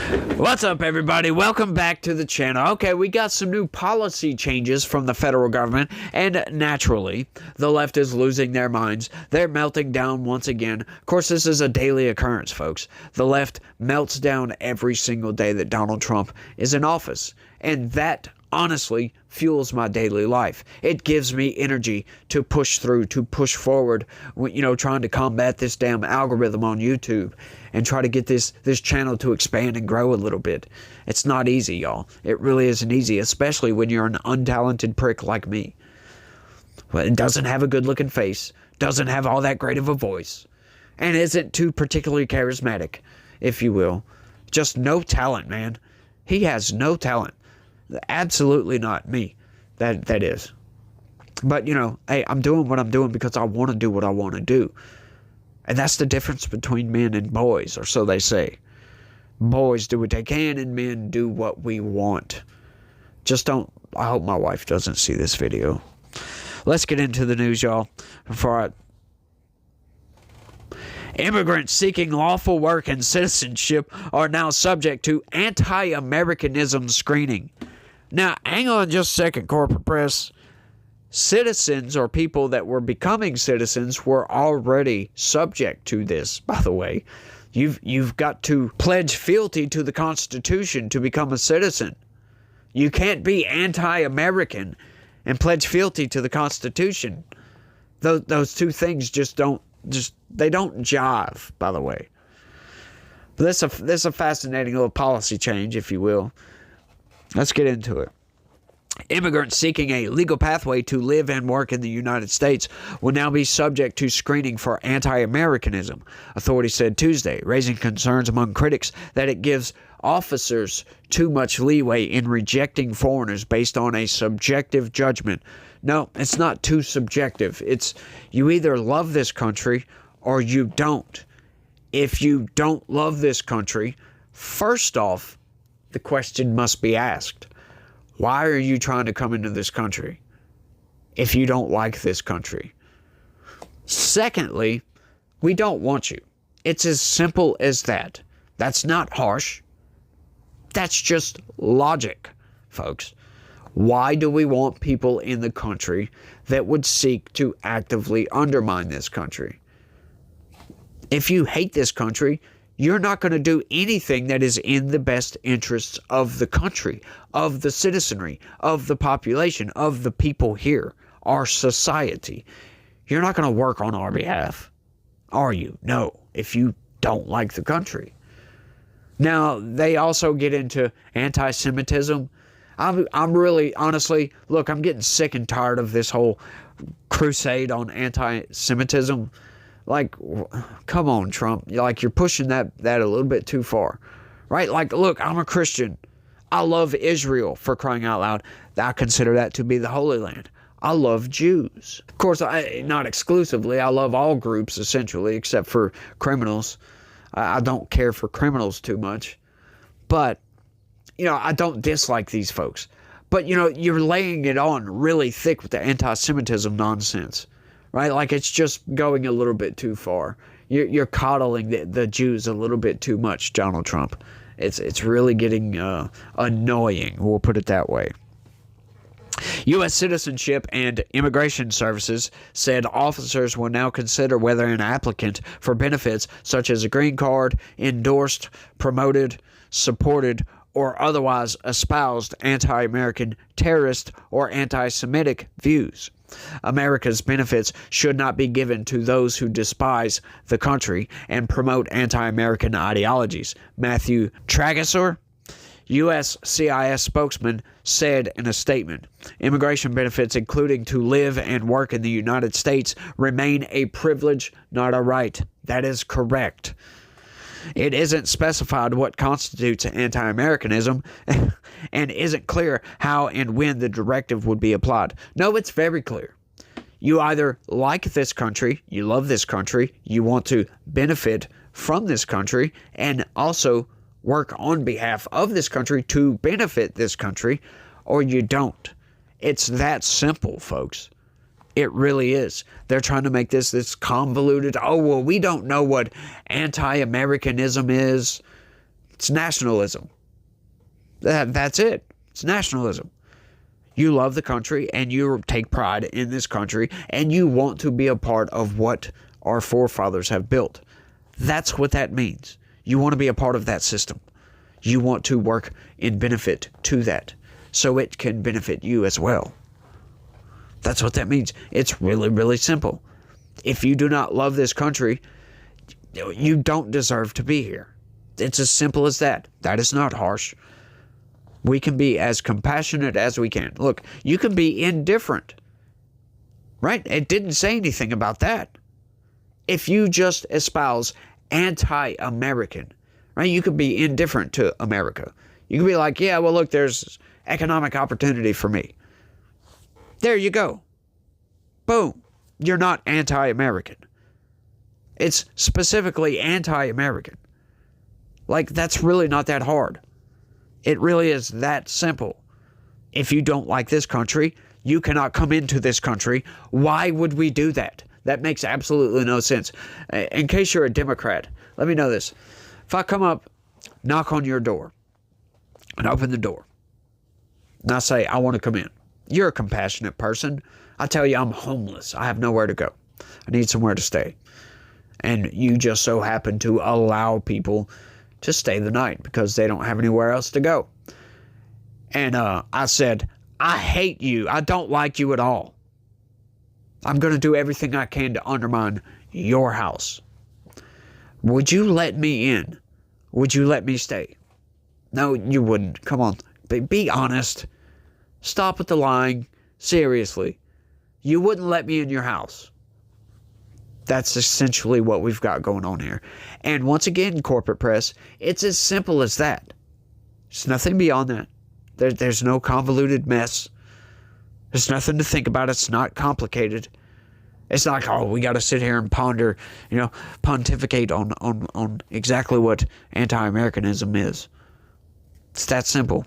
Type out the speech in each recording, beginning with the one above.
What's up, everybody? Welcome back to the channel. Okay, we got some new policy changes from the federal government, and naturally, the left is losing their minds. They're melting down once again. Of course, this is a daily occurrence, folks. The left melts down every single day that Donald Trump is in office, and that honestly fuels my daily life. It gives me energy to push through, to push forward, trying to combat this damn algorithm on YouTube and try to get this channel to expand and grow a little bit. It's not easy, y'all. It really isn't easy, especially when you're an untalented prick like me. Well, it doesn't have a good looking face, doesn't have all that great of a voice, and isn't too particularly charismatic, if you will. Just no talent, man. He has no talent. Absolutely not me. That is. But, hey, I'm doing what I'm doing because I want to do what I want to do. And that's the difference between men and boys, or so they say. Boys do what they can and men do what we want. Just don't, I hope my wife doesn't see this video. Let's get into the news, y'all. Immigrants seeking lawful work and citizenship are now subject to anti-Americanism screening. Now, hang on just a second, corporate press. Citizens, or people that were becoming citizens, were already subject to this, by the way. You've got to pledge fealty to the Constitution to become a citizen. You can't be anti-American and pledge fealty to the Constitution. Those two things they don't jive, by the way. But this is a fascinating little policy change, if you will. Let's get into it. Immigrants seeking a legal pathway to live and work in the United States will now be subject to screening for anti-Americanism, authorities said Tuesday, raising concerns among critics that it gives officers too much leeway in rejecting foreigners based on a subjective judgment. No, it's not too subjective. It's you either love this country or you don't. If you don't love this country, first off, the question must be asked. Why are you trying to come into this country if you don't like this country? Secondly, we don't want you. It's as simple as that. That's not harsh. That's just logic, folks. Why do we want people in the country that would seek to actively undermine this country? If you hate this country, you're not going to do anything that is in the best interests of the country, of the citizenry, of the population, of the people here, our society. You're not going to work on our behalf, are you? No, if you don't like the country. Now, they also get into anti-Semitism. I'm really, honestly, look, I'm getting sick and tired of this whole crusade on anti-Semitism. Like, come on, Trump. Like, you're pushing that a little bit too far, right? Like, look, I'm a Christian. I love Israel, for crying out loud. I consider that to be the Holy Land. I love Jews. Of course, not exclusively. I love all groups, essentially, except for criminals. I don't care for criminals too much. But, I don't dislike these folks. But, you're laying it on really thick with the anti-Semitism nonsense. Right? Like, it's just going a little bit too far. You're coddling the Jews a little bit too much, Donald Trump. It's really getting annoying, we'll put it that way. U.S. Citizenship and Immigration Services said officers will now consider whether an applicant for benefits such as a green card endorsed, promoted, supported, or otherwise espoused anti-American, terrorist, or anti-Semitic views. America's benefits should not be given to those who despise the country and promote anti-American ideologies. Matthew Tragesor, U.S. CIS spokesman, said in a statement, immigration benefits, including to live and work in the United States, remain a privilege, not a right. That is correct. It isn't specified what constitutes anti-Americanism and isn't clear how and when the directive would be applied. No, it's very clear. You either like this country, you love this country, you want to benefit from this country, and also work on behalf of this country to benefit this country, or you don't. It's that simple, folks. It really is. They're trying to make this convoluted, oh, well, we don't know what anti-Americanism is. It's nationalism. That's it. It's nationalism. You love the country and you take pride in this country and you want to be a part of what our forefathers have built. That's what that means. You want to be a part of that system. You want to work in benefit to that so it can benefit you as well. That's what that means. It's really, really simple. If you do not love this country, you don't deserve to be here. It's as simple as that. That is not harsh. We can be as compassionate as we can. Look, you can be indifferent, right? It didn't say anything about that. If you just espouse anti-American, right? You could be indifferent to America. You could be like, yeah, well, look, there's economic opportunity for me. There you go. Boom. You're not anti-American. It's specifically anti-American. Like, that's really not that hard. It really is that simple. If you don't like this country, you cannot come into this country. Why would we do that? That makes absolutely no sense. In case you're a Democrat, let me know this. If I come up, knock on your door, and open the door, and I say, I want to come in. You're a compassionate person. I tell you, I'm homeless. I have nowhere to go. I need somewhere to stay. And you just so happen to allow people to stay the night because they don't have anywhere else to go. And I said, I hate you. I don't like you at all. I'm going to do everything I can to undermine your house. Would you let me in? Would you let me stay? No, you wouldn't. Come on. Be honest. Stop with the lying. Seriously. You wouldn't let me in your house. That's essentially what we've got going on here. And once again, corporate press, it's as simple as that. There's nothing beyond that. There's no convoluted mess. There's nothing to think about. It's not complicated. It's not like, oh, we got to sit here and ponder, pontificate on exactly what anti-Americanism is. It's that simple.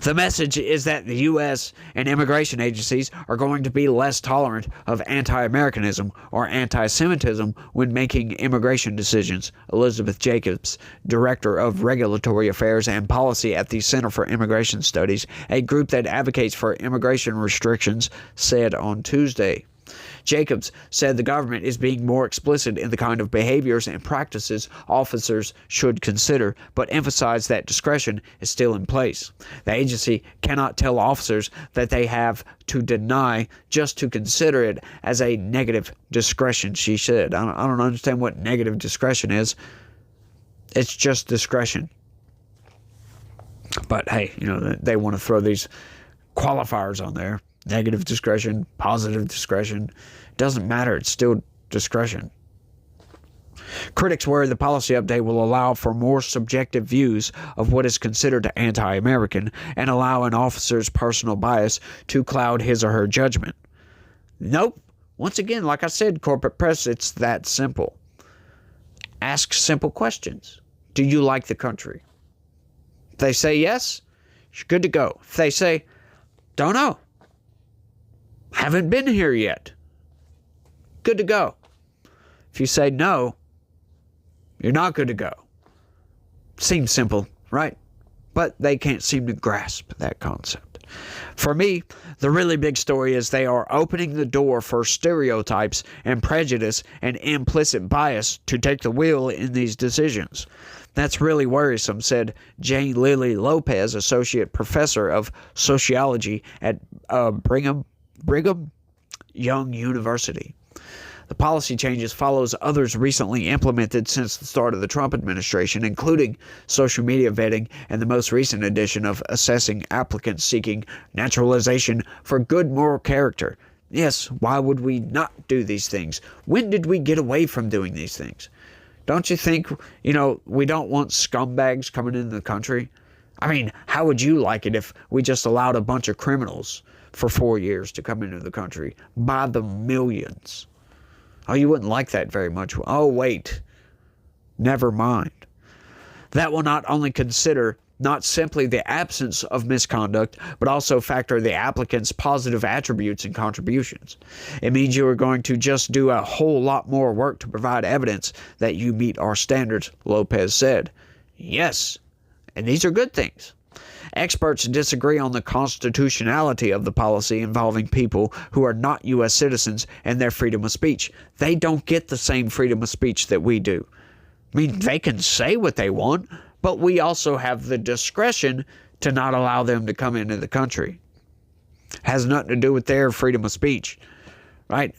The message is that the U.S. and immigration agencies are going to be less tolerant of anti-Americanism or anti-Semitism when making immigration decisions. Elizabeth Jacobs, Director of Regulatory Affairs and Policy at the Center for Immigration Studies, a group that advocates for immigration restrictions, said on Tuesday. Jacobs said the government is being more explicit in the kind of behaviors and practices officers should consider, but emphasized that discretion is still in place. The agency cannot tell officers that they have to deny just to consider it as a negative discretion, she said. I don't understand what negative discretion is. It's just discretion. But hey, they want to throw these qualifiers on there. Negative discretion, positive discretion. Doesn't matter. It's still discretion. Critics worry the policy update will allow for more subjective views of what is considered anti-American and allow an officer's personal bias to cloud his or her judgment. Nope. Once again, like I said, corporate press, it's that simple. Ask simple questions. Do you like the country? If they say yes, you're good to go. If they say, don't know, haven't been here yet, good to go. If you say no, you're not good to go. Seems simple, right? But they can't seem to grasp that concept. For me, the really big story is they are opening the door for stereotypes and prejudice and implicit bias to take the wheel in these decisions. That's really worrisome, said Jane Lily Lopez, Associate Professor of Sociology at Brigham Young University. The policy changes follows others recently implemented since the start of the Trump administration, including social media vetting and the most recent edition of assessing applicants seeking naturalization for good moral character. Yes, why would we not do these things? When did we get away from doing these things? Don't you think, we don't want scumbags coming into the country? I mean, how would you like it if we just allowed a bunch of criminals for 4 years to come into the country by the millions? Oh, you wouldn't like that very much. Oh, wait. Never mind. That will not only consider not simply the absence of misconduct, but also factor the applicant's positive attributes and contributions. It means you are going to just do a whole lot more work to provide evidence that you meet our standards, Lopez said. Yes, and these are good things. Experts disagree on the constitutionality of the policy involving people who are not U.S. citizens and their freedom of speech. They don't get the same freedom of speech that we do. I mean, they can say what they want, but we also have the discretion to not allow them to come into the country. Has nothing to do with their freedom of speech, right?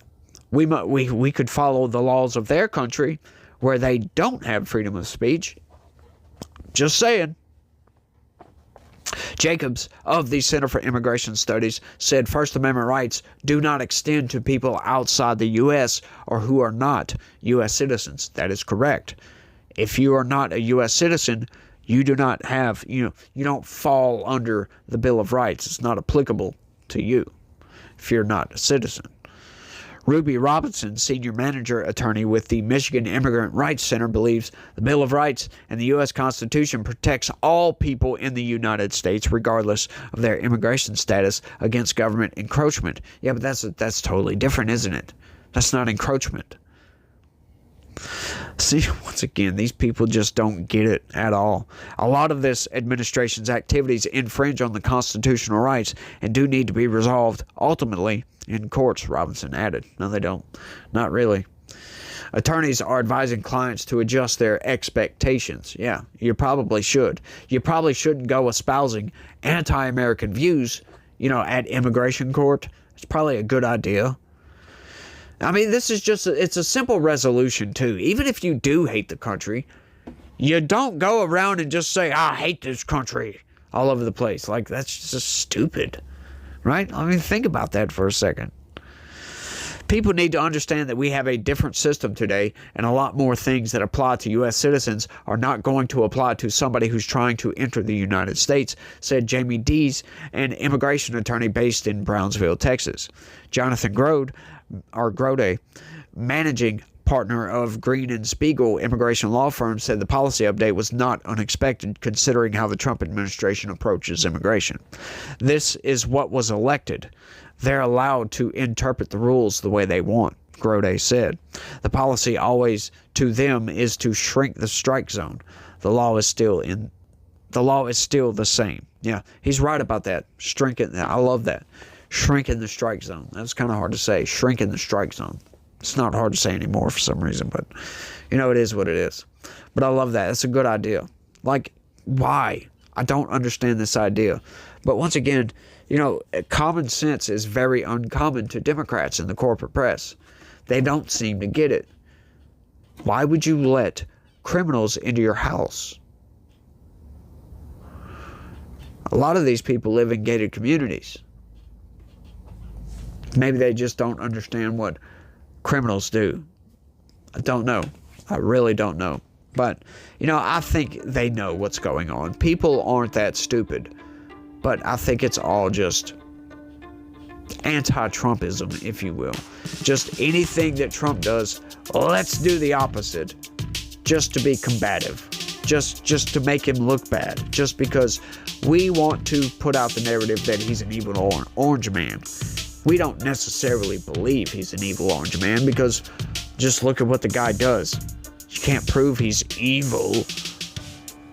We could follow the laws of their country where they don't have freedom of speech. Just saying. Jacobs of the Center for Immigration Studies said First Amendment rights do not extend to people outside the U.S. or who are not U.S. citizens. That is correct. If you are not a U.S. citizen, you do not have, you don't fall under the Bill of Rights. It's not applicable to you if you're not a citizen. Ruby Robinson, senior manager attorney with the Michigan Immigrant Rights Center, believes the Bill of Rights and the U.S. Constitution protects all people in the United States, regardless of their immigration status, against government encroachment. Yeah, but that's totally different, isn't it? That's not encroachment. See, once again, these people just don't get it at all. A lot of this administration's activities infringe on the constitutional rights and do need to be resolved ultimately in courts, Robinson added. No, they don't. Not really. Attorneys are advising clients to adjust their expectations. Yeah, you probably should. You probably shouldn't go espousing anti-American views, at immigration court. It's probably a good idea. I mean, this is it's a simple resolution, too. Even if you do hate the country, you don't go around and just say, I hate this country all over the place. Like, that's just stupid, right? I mean, think about that for a second. People need to understand that we have a different system today, and a lot more things that apply to U.S. citizens are not going to apply to somebody who's trying to enter the United States, said Jamie Dees, an immigration attorney based in Brownsville, Texas. Jonathan Grode, managing partner of Green and Spiegel immigration law firm, said the policy update was not unexpected considering how the Trump administration approaches immigration. This is what was elected. They're allowed to interpret the rules the way they want, Grode said. The policy always to them is to shrink the strike zone. The law is still the same. Yeah, he's right about that. Shrinking. I love that. Shrinking the strike zone. That's kind of hard to say. Shrinking the strike zone. It's not hard to say anymore for some reason, but it is what it is. But I love that. It's a good idea. Like, why? I don't understand this idea. But once again, common sense is very uncommon to Democrats in the corporate press. They don't seem to get it. Why would you let criminals into your house? A lot of these people live in gated communities. Maybe they just don't understand what criminals do. I don't know. I really don't know. But, I think they know what's going on. People aren't that stupid. But I think it's all just anti-Trumpism, if you will. Just anything that Trump does, let's do the opposite. Just to be combative. Just to make him look bad. Just because we want to put out the narrative that he's an evil orange man. We don't necessarily believe he's an evil orange man because just look at what the guy does. You can't prove he's evil.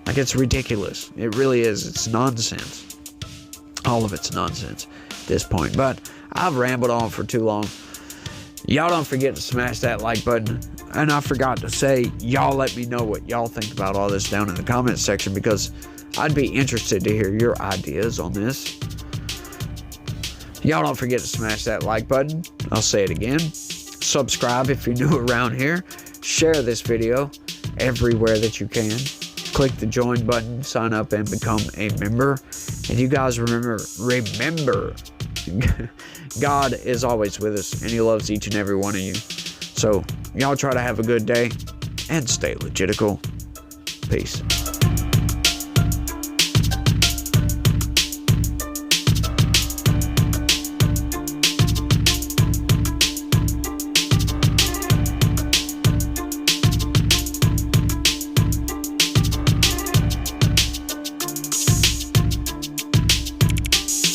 Like, it's ridiculous. It really is. It's nonsense. All of it's nonsense at this point. But I've rambled on for too long. Y'all don't forget to smash that like button. And I forgot to say, y'all let me know what y'all think about all this down in the comments section because I'd be interested to hear your ideas on this. Y'all don't forget to smash that like button. I'll say it again. Subscribe if you're new around here. Share this video everywhere that you can. Click the join button, sign up, and become a member. And you guys remember, God is always with us, and He loves each and every one of you. So, y'all try to have a good day, and stay legitical. Peace.